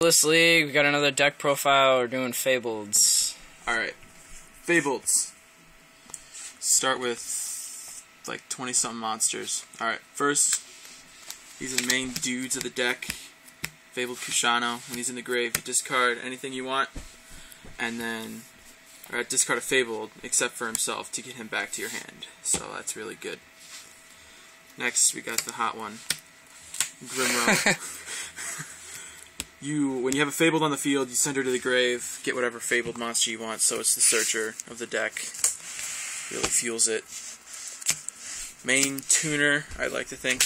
This league, we got another deck profile. We're doing Fableds. Alright, Fableds. Start with like 20-something monsters. Alright, first, these are the main dudes of the deck. Fabled Kushano. When he's in the grave, you discard anything you want, and then discard a Fabled, except for himself, to get him back to your hand. So that's really good. Next, we got the hot one, Grimro. When you have a Fabled on the field, you send her to the grave, get whatever Fabled monster you want, so it's the searcher of the deck. Really fuels it. Main tuner, I'd like to think,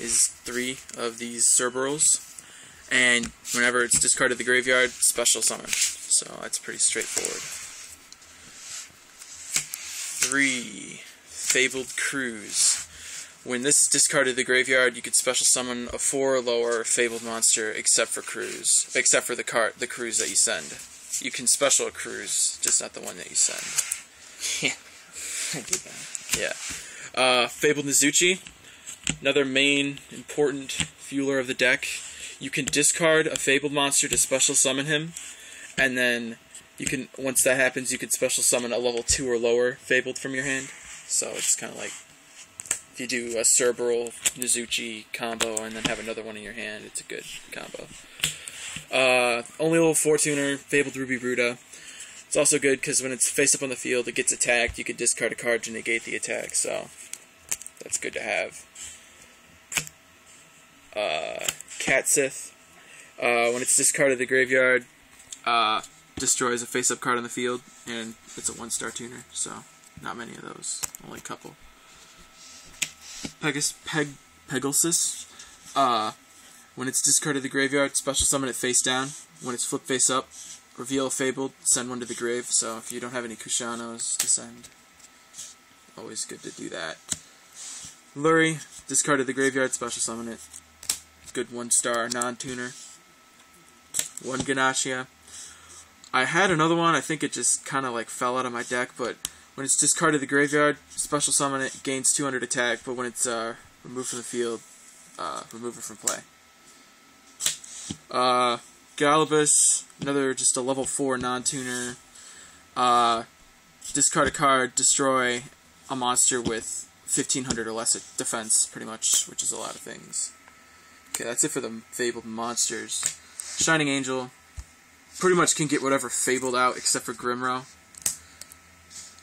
is 3 of these Cerberals, and whenever it's discarded to the graveyard, special summon. So that's pretty straightforward. 3 Fabled Cruise. When this is discarded to the graveyard, you could special summon a 4 or lower Fabled monster, except for the Cruise that you send. You can special a Cruise, just not the one that you send. Yeah, I did that. Yeah. Fabled Nizuchi, another main important fueler of the deck. You can discard a Fabled monster to special summon him, and then you can, once that happens, you can special summon a level 2 or lower Fabled from your hand. So it's kind of like if you do a Cerberal Nizuchi combo and then have another one in your hand, it's a good combo. Only level 4 tuner, Fabled Ruby Ruda. It's also good because when it's face up on the field, it gets attacked, you can discard a card to negate the attack, so that's good to have. Catsith. When it's discarded to the graveyard, destroys a face up card on the field, and it's a 1-star tuner, so not many of those, only a couple. Pegasus. When it's discarded to the graveyard, special summon it face down. When it's flipped face up, reveal a Fabled, send one to the grave. So if you don't have any Kushanos to send, always good to do that. Lurie, discarded the graveyard, special summon it. Good 1-star non-tuner. 1 Ganachia. I had another one, I think it just kind of like fell out of my deck, but when it's discarded to the graveyard, special summon it, gains 200 attack, but when it's removed from the field, remove it from play. Galabus, another just a level 4 non-tuner. Discard a card, destroy a monster with 1500 or less defense, pretty much, which is a lot of things. Okay, that's it for the Fabled monsters. Shining Angel, pretty much can get whatever Fabled out except for Grimro.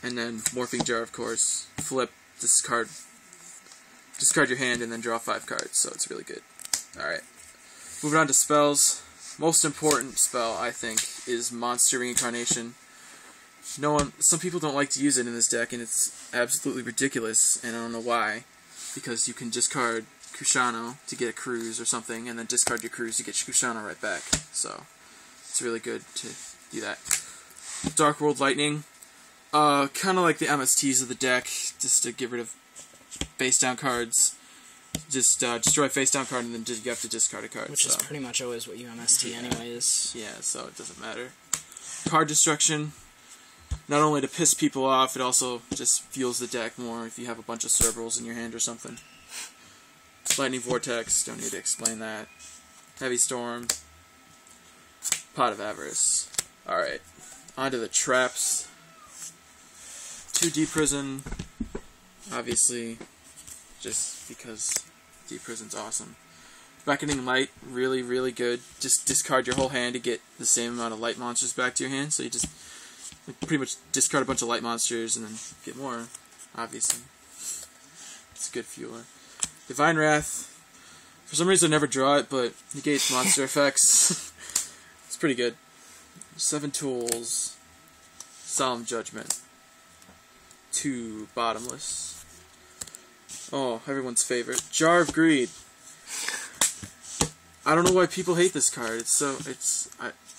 And then Morphing Jar, of course. Flip, discard your hand, and then draw 5 cards, so it's really good. Alright. Moving on to spells. Most important spell, I think, is Monster Reincarnation. Some people don't like to use it in this deck, and it's absolutely ridiculous, and I don't know why. Because you can discard Kushano to get a Cruise or something, and then discard your Cruise to get your Kushano right back. So, it's really good to do that. Dark World Lightning. Kind of like the MSTs of the deck, just to get rid of face-down cards. Just destroy a face-down card, and then you have to discard a card. Which is pretty much always what you MST anyways. Yeah, so it doesn't matter. Card destruction, not only to piss people off, it also just fuels the deck more if you have a bunch of Cerberals in your hand or something. Lightning Vortex, don't need to explain that. Heavy Storm. Pot of Avarice. Alright, on to the traps. 2 Deep Prison, obviously, just because Deep Prison's awesome. Reckoning Light, really, really good. Just discard your whole hand to get the same amount of light monsters back to your hand, so you just pretty much discard a bunch of light monsters and then get more, obviously. It's a good fueler. Divine Wrath, for some reason I never draw it, but negates monster effects. It's pretty good. 7 tools. Solemn Judgment. 2 Bottomless. Oh, everyone's favorite. Jar of Greed. I don't know why people hate this card.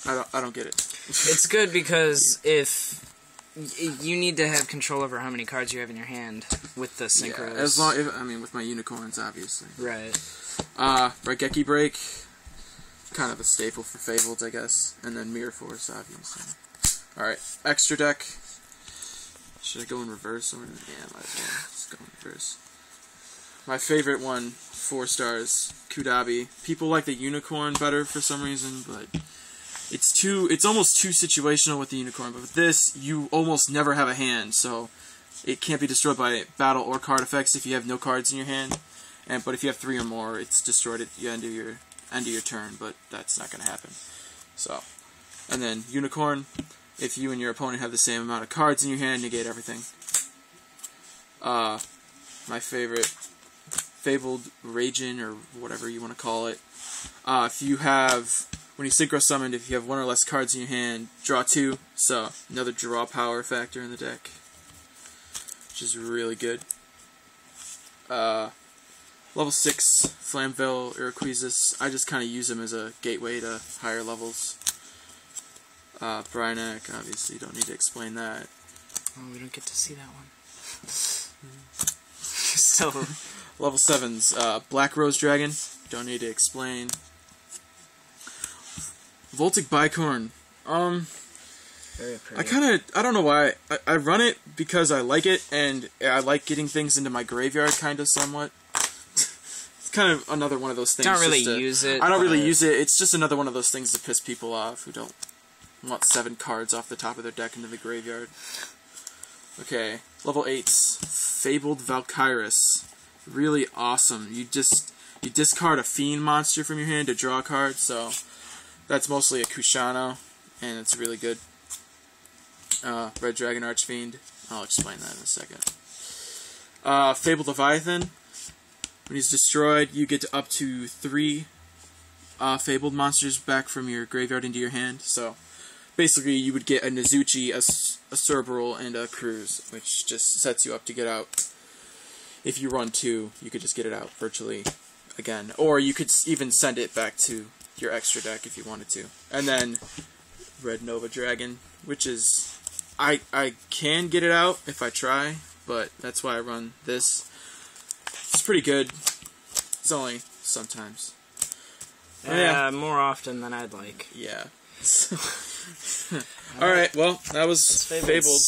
I don't get it. It's good because if you need to have control over how many cards you have in your hand with the synchros. Yeah, with my unicorns, obviously. Right. Raigeki Break. Kind of a staple for Fabled, I guess. And then Mirror Force, obviously. Alright, extra deck. Should I go in reverse? Yeah, might as well just go in reverse. my favorite one, 4 stars, Kudabi. People like the unicorn better for some reason, but it's almost too situational with the unicorn. But with this, you almost never have a hand, so it can't be destroyed by battle or card effects if you have no cards in your hand. But if you have 3 or more, it's destroyed at the end of your turn. But that's not going to happen. So, and then unicorn. If you and your opponent have the same amount of cards in your hand, negate everything. My favorite, Fabled Ragin, or whatever you want to call it. If you have, when you synchro summon, if you have 1 or less cards in your hand, draw 2. So, another draw power factor in the deck, which is really good. Level 6, Flamvell Iroquoisis. I just kind of use them as a gateway to higher levels. Bryanek, obviously, don't need to explain that. Oh, we don't get to see that one. So, level 7's Black Rose Dragon, don't need to explain. Voltic Bicorn. very pretty. I don't know why. I run it because I like it, and I like getting things into my graveyard, kind of, somewhat. It's kind of another one of those things. Don't really use it. I don't really use it. It's just another one of those things to piss people off who don't want 7 cards off the top of their deck into the graveyard. Okay, level 8's Fabled Valkyris. Really awesome. You discard a Fiend monster from your hand to draw a card, so that's mostly a Kushano, and it's really good. Red Dragon Archfiend. I'll explain that in a second. Fabled Leviathan. When he's destroyed, you get up to 3 Fabled monsters back from your graveyard into your hand, so basically, you would get a Nizuchi, a Cerberus, and a Cruz, which just sets you up to get out. If you run 2, you could just get it out virtually again. Or you could even send it back to your extra deck if you wanted to. And then Red Nova Dragon, which is... I can get it out if I try, but that's why I run this. It's pretty good. It's only sometimes. Yeah, more often than I'd like. Yeah. Alright, well, that was Fabled.